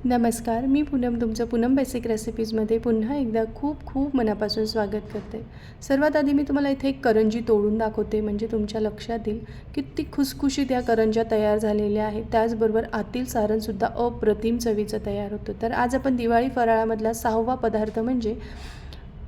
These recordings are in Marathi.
नमस्कार, मी पूनम तुमचं पूनम बेसिक रेसिपीजमध्ये पुन्हा एकदा खूप खूप मनापासून स्वागत करते. सर्वात आधी मी तुम्हाला इथे एक करंजी तोडून दाखवते, म्हणजे तुमच्या लक्षात येईल किती खुसखुशीत या करंज्या तयार झालेल्या आहेत. त्याचबरोबर आतील सारणसुद्धा अप्रतिम चवीचं तयार होतं. तर आज आपण दिवाळी फराळामधला 6वा पदार्थ म्हणजे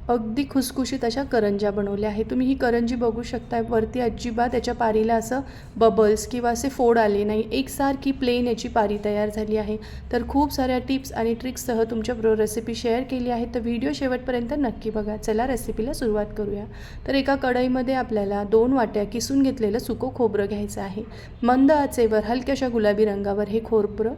अगदी खुसखुशीत अशा करंज्या बनवल्या आहेत. तुम्ही ही करंजी बघू शकता, वरती अजिबात याच्या पारीला असं बबल्स किंवा असे फोड आले नाही, एकसारखी प्लेन याची पारी तयार झाली आहे. तर खूप साऱ्या टिप्स आणि ट्रिक्ससह तुमच्याबरोबर रेसिपी शेअर केली आहे, तर व्हिडिओ शेवटपर्यंत नक्की बघा. चला रेसिपीला सुरुवात करूया. तर एका कढईमध्ये आपल्याला 2 वाट्या किसून घेतलेलं सुकं खोबरं घ्यायचं आहे. मंद आचेवर हलक्याशा गुलाबी रंगावर हे खोबरं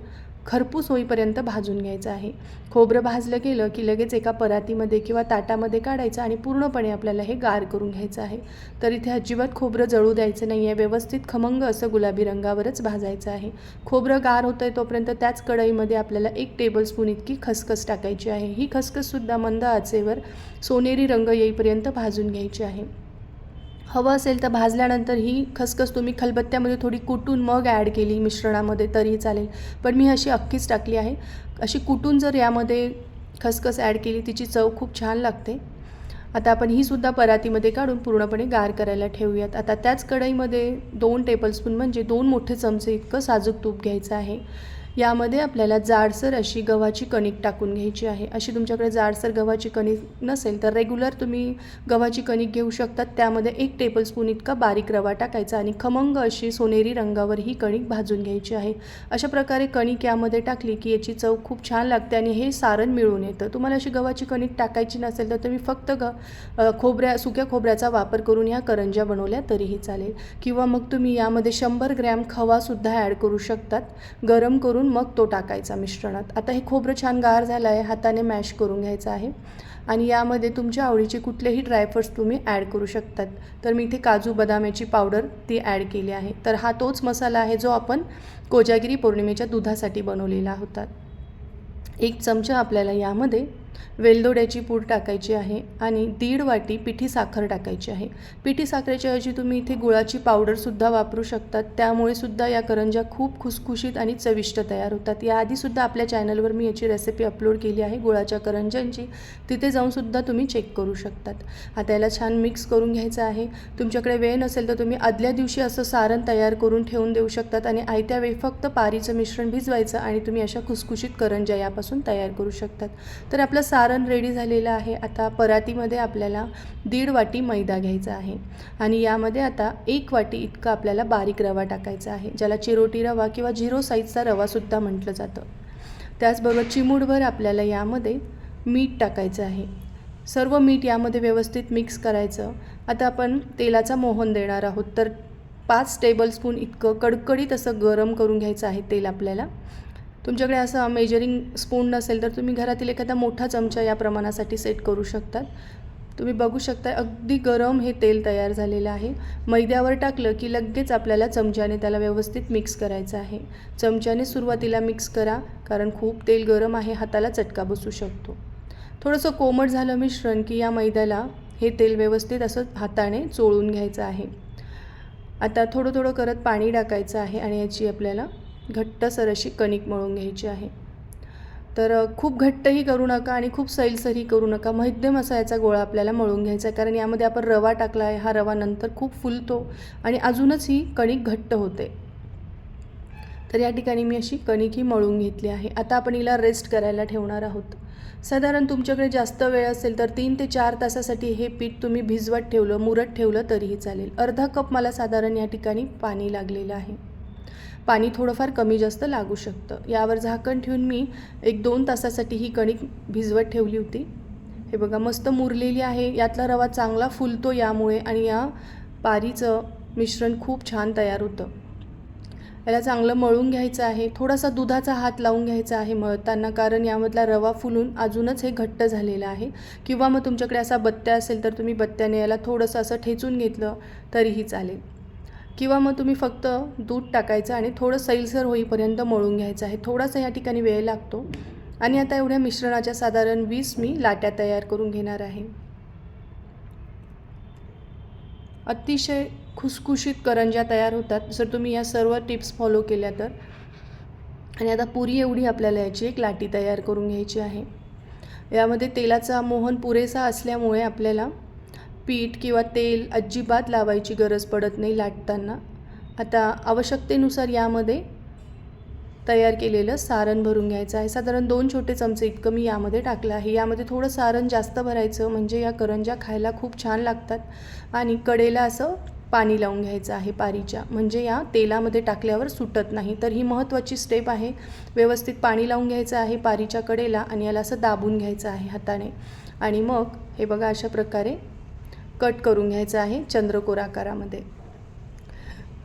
खरपूस होईपर्यंत भाजून घ्यायचं आहे. खोबरं भाजलं गेलं की लगेच एका परातीमध्ये किंवा ताटामध्ये काढायचं आणि पूर्णपणे आपल्याला हे गार करून घ्यायचं आहे. तर इथे अजिबात खोबरं जळू द्यायचं नाही आहे, व्यवस्थित खमंग असं गुलाबी रंगावरच भाजायचं आहे. खोबरं गार होतं आहे तोपर्यंत त्याच कढईमध्ये आपल्याला 1 टेबलस्पून इतकी खसखस टाकायची आहे. ही खसखससुद्धा मंद आचेवर सोनेरी रंग येईपर्यंत भाजून घ्यायची आहे. हवं असेल तर भाजल्यानंतर ही खसखस तुम्ही खलबत्त्यामध्ये थोडी कुटून मग ॲड केली मिश्रणामध्ये तरीही चालेल, पण मी अशी अख्खीच टाकली आहे. अशी कुटून जर यामध्ये खसखस ॲड केली तिची चव खूप छान लागते. आता आपण ही सुद्धा परातीमध्ये काढून पूर्णपणे गार करायला ठेवूयात. आता त्याच कढईमध्ये 2 टेबलस्पून म्हणजे 2 मोठे चमचे इतकं साजूक तूप घ्यायचं आहे. यामध्ये आपल्याला जाडसर अशी गव्हाची कणिक टाकून घ्यायची आहे. अशी तुमच्याकडे जाडसर गव्हाची कणिक नसेल तर रेग्युलर तुम्ही गव्हाची कणिक घेऊ शकतात. त्यामध्ये 1 टेबलस्पून इतका बारीक रवा टाकायचा आणि खमंग अशी सोनेरी रंगावर ही कणिक भाजून घ्यायची आहे. अशा प्रकारे कणिक यामध्ये टाकली की याची चव खूप छान लागते आणि हे सारण मिळून येतं. तुम्हाला अशी गव्हाची कणिक टाकायची नसेल तर तुम्ही फक्त सुक्या खोबऱ्याचा वापर करून ह्या करंज्या बनवल्या तरीही चालेल, किंवा मग तुम्ही यामध्ये 100 ग्रॅम खवासुद्धा ॲड करू शकतात. गरम करून मग तो टाकायचा मिश्रणात. आता हे खोबरं छान गार झालं आहे, हाताने मॅश करून घ्यायचं आहे आणि यामध्ये तुमच्या आवडीचे कुठलेही ड्रायफ्रूट्स तुम्ही ॲड करू शकतात. तर मी इथे काजू बदामाची पावडर ती ॲड केली आहे. तर हा तोच मसाला आहे जो आपण कोजागिरी पौर्णिमेच्या दुधासाठी बनवलेला होता. 1 चमचा आपल्याला यामध्ये वेलदोड्याची पूड टाकायची आहे आणि 1.5 वाटी पिठी साखर टाकायची आहे. पिठी साखरेच्या ऐवजी तुम्ही इथे गुळाची पावडरसुद्धा वापरू शकतात. त्यामुळे सुद्धा या करंज्या खूप खुसखुशीत आणि चविष्ट तयार होतात. याआधीसुद्धा आपल्या चॅनलवर मी याची रेसिपी अपलोड केली आहे गुळाच्या करंज्यांची, तिथे जाऊनसुद्धा तुम्ही चेक करू शकतात. आता याला छान मिक्स करून घ्यायचं आहे. तुमच्याकडे वेळ नसेल तर तुम्ही आदल्या दिवशी असं सारण तयार करून ठेवून देऊ शकतात आणि आयत्या वेळी फक्त पारीचं मिश्रण भिजवायचं आणि तुम्ही अशा खुसखुशीत करंज्या यापासून तयार करू शकतात. तर आपलं सारण रेडी झालेलं आहे. आता परातीमध्ये आपल्याला 1.5 वाटी मैदा घ्यायचा आहे आणि यामध्ये आता 1 वाटी इतका आपल्याला बारीक रवा टाकायचा आहे, ज्याला चिरोटी रवा किंवा 0 साईजचा रवासुद्धा म्हटलं जातं. त्याचबरोबर चिमूटभर आपल्याला यामध्ये मीठ टाकायचं आहे. सर्व मीठ यामध्ये व्यवस्थित मिक्स करायचं. आता आपण तेलाचा मोहन देणार आहोत, तर 5 टेबलस्पून इतकं कडकडीत असं गरम करून घ्यायचं आहे तेल आपल्याला. तुमच्याकडे असं मेजरिंग स्पून नसेल तर तुम्ही घरातील एखादा मोठा चमचा या प्रमाणासाठी सेट करू शकतात. तुम्ही बघू शकता अगदी गरम हे तेल तयार झालेलं आहे. मैद्यावर टाकलं की लगेच आपल्याला चमच्याने त्याला व्यवस्थित मिक्स करायचं आहे. चमच्याने सुरुवातीला मिक्स करा, कारण खूप तेल गरम आहे, हाताला चटका बसू शकतो. थोडंसं कोमट झालं मिश्रण की या मैद्याला हे तेल व्यवस्थित असं हाताने चोळून घ्यायचं आहे. आता थोडं थोडं करत पाणी टाकायचं आहे आणि याची आपल्याला घट्टसर अशी कणिक मळून घ्यायची आहे. तर खूप घट्टही करू नका आणि खूप सैलसरही करू नका, मध्यम असा याचा गोळा आपल्याला मळून घ्यायचा आहे, कारण यामध्ये आपण रवा टाकला आहे. हा रवा नंतर खूप फुलतो आणि अजूनच ही कणिक घट्ट होते. तर या ठिकाणी मी अशी कणिक ही मळून घेतली आहे. आता आपण हिला रेस्ट करायला ठेवणार आहोत. साधारण तुमच्याकडे जास्त वेळ असेल तर 3 ते 4 तासासाठी हे पीठ तुम्ही भिजवत ठेवलं, मुरत ठेवलं तरीही चालेल. अर्धा कप मला साधारण या ठिकाणी पाणी लागलेलं आहे. पाणी थोडंफार कमी जास्त लागू शकतं. यावर झाकण ठेवून मी 1-2 तासासाठी ही कणिक भिजवत ठेवली होती. हे बघा मस्त मुरलेली आहे. यातला रवा चांगला फुलतो यामुळे आणि या पारीचं मिश्रण खूप छान तयार होतं. याला चांगलं मळून घ्यायचं आहे. थोडासा दुधाचा हात लावून घ्यायचा आहे मळताना, कारण यामधला रवा फुलून अजूनच हे घट्ट झालेलं आहे. किंवा मग तुमच्याकडे असा बत्त्या असेल तर तुम्ही बत्त्याने याला थोडंसं असं ठेचून घेतलं तरीही चालेल. किंवा मग तुम्ही फक्त दूध टाकायचं आणि थोडं सैलसर होईपर्यंत मळून घ्यायचं आहे. थोडासा या ठिकाणी वेळ लागतो. आणि आता एवढ्या मिश्रणाच्या साधारण 20 मी लाट्या तयार करून घेणार आहे. अतिशय खुसखुशीत करंज्या तयार होतात जर तुम्ही या सर्व टिप्स फॉलो केल्या तर. आणि आता पुरी एवढी आपल्याला याची एक लाटी तयार करून घ्यायची आहे. यामध्ये तेलाचा मोहन पुरेसा असल्यामुळे आपल्याला पीठ किंवा तेल अजिबात लावायची गरज पडत नाही लाटताना. आता आवश्यकतेनुसार यामध्ये तयार केलेलं सारण भरून घ्यायचं आहे. साधारण 2 छोटे चमचे इतकं मी यामध्ये टाकलं आहे. यामध्ये थोडं सारण जास्त भरायचं म्हणजे या करंज्या खायला खूप छान लागतात. आणि कडेला असं पाणी लावून घ्यायचं आहे पारीच्या, म्हणजे या तेलामध्ये टाकल्यावर सुटत नाही. तर ही महत्त्वाची स्टेप आहे. व्यवस्थित पाणी लावून घ्यायचं आहे पारीच्या कडेला आणि याला असं दाबून घ्यायचं आहे हाताने. आणि मग हे बघा अशा प्रकारे कट करून घ्यायचं आहे चंद्रकोर आकारामध्ये.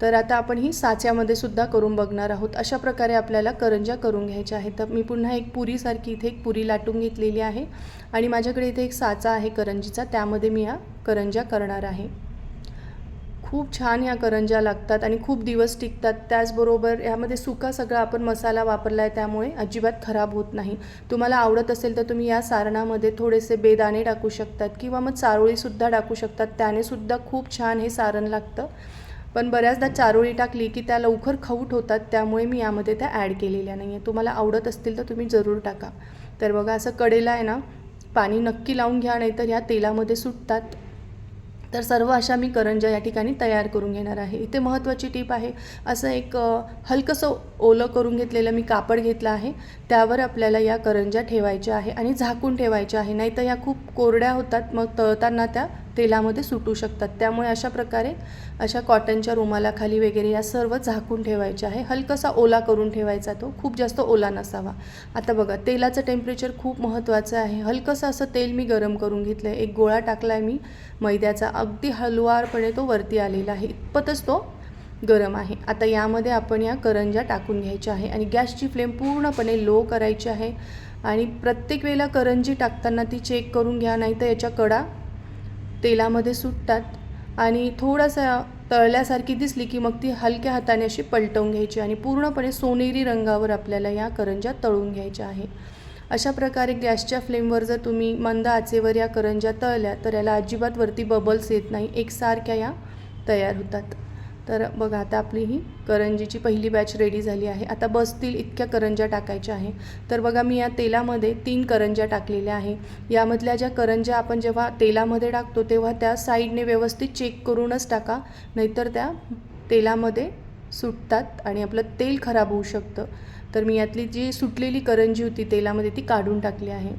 तर आता आपण ही साच्यामध्ये सुद्धा करून बघणार आहोत. अशा प्रकारे आपल्याला करंज्या करून घ्यायच्या आहेत. तर मी पुन्हा एक पुरीसारखी इथे एक पुरी लाटून घेतलेली आहे आणि माझ्याकडे इथे एक साचा आहे करंजीचा, त्यामध्ये मी या करंज्या करणार आहे. खूप छान या करंज्या लागतात आणि खूप दिवस टिकतात. त्याचबरोबर यामध्ये सुका सगळा आपण मसाला वापरला आहे त्यामुळे अजिबात खराब होत नाही. तुम्हाला आवडत असेल तर तुम्ही या सारणामध्ये थोडेसे बेदाणे टाकू शकतात किंवा मग चारोळीसुद्धा टाकू शकतात. त्यानेसुद्धा खूप छान हे सारण लागतं. पण बऱ्याचदा चारोळी टाकली की त्या लवकर खवट होतात, त्यामुळे मी यामध्ये त्या ॲड केलेल्या नाही आहे. तुम्हाला आवडत असतील तर तुम्ही जरूर टाका. तर बघा असं कडेला आहे ना पाणी नक्की लावून घ्या, नाहीतर ह्या तेलामध्ये सुटतात. तर सर्व अशा मी करंज्या या ठिकाणी तयार करून घेणार आहे. इथे महत्त्वाची टीप आहे, असं एक हलकंसं ओलं करून घेतलेलं मी कापड घेतलं आहे. त्यावर आपल्याला या करंज्या ठेवायच्या आहे आणि झाकून ठेवायच्या आहे. नाहीतर या खूप कोरड्या होतात, मग तळताना त्या तेलामध्ये सुटू शकतात. त्यामुळे अशा प्रकारे अशा कॉटनच्या रुमालाखाली वगैरे या सर्व झाकून ठेवायच्या आहे. हलकासा ओला करून ठेवायचा, तो खूप जास्त ओला नसावा. आता बघा तेलाचं टेम्परेचर खूप महत्त्वाचं आहे. हलकंसं असं तेल मी गरम करून घेतलं आहे. एक गोळा टाकला आहे मी मैद्याचा, अगदी हलवारपणे तो वरती आलेला आहे, इतपतच तो गरम आहे. आता यामध्ये आपण या करंज्या टाकून घ्यायच्या आहे आणि गॅसची फ्लेम पूर्णपणे लो करायची आहे. आणि प्रत्येक वेळेला करंजी टाकताना ती चेक करून घ्या, नाही तर याच्या कडा तेलामध्ये सुटतात आणि थोडासा तळल्यासारखी दिसली की मग ती हलक्या हाताने अशी पलटवून घ्यायची आणि पूर्णपणे सोनेरी रंगावर आपल्याला या करंज्या तळून घ्यायच्या आहे. अशा प्रकारे गॅसच्या फ्लेमवर जर तुम्ही मंद आचेवर या करंज्या तळल्या तर याला अजिबात वरती बबल्स येत नाही, एकसारख्या या तयार होतात. तर बघा आता आपली ही करंजीची पहिली बॅच रेडी झाली आहे. आता बसतील इतक्या करंज्या टाकायच्या आहे. तर बघा मी या तेलामध्ये 3 करंज्या टाकलेल्या आहे. यामधल्या ज्या करंज्या आपण जेव्हा तेलामध्ये टाकतो तेव्हा त्या साईडने व्यवस्थित चेक करूनच टाका, नाहीतर त्या तेलामध्ये सुटतात आणि आपलं तेल खराब होऊ शकतं. तर मी यातली जी सुटलेली करंजी होती तेलामध्ये ती काढून टाकली आहे.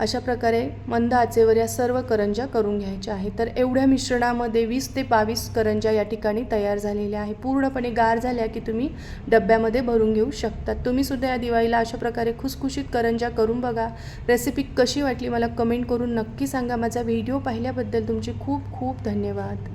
अशा प्रकारे मंद आचेवर या सर्व करंज्या करून घ्यायच्या आहे. तर एवढ्या मिश्रणामध्ये 20 ते 22 करंज्या या ठिकाणी तयार झालेल्या आहे. पूर्णपणे गार झाल्या की तुम्ही डब्यामध्ये भरून घेऊ शकता. तुम्हीसुद्धा या दिवाळीला अशा प्रकारे खुसखुशीत करंज्या करून बघा. रेसिपी कशी वाटली मला कमेंट करून नक्की सांगा. माझा व्हिडिओ पाहिल्याबद्दल तुमचे खूप खूप धन्यवाद.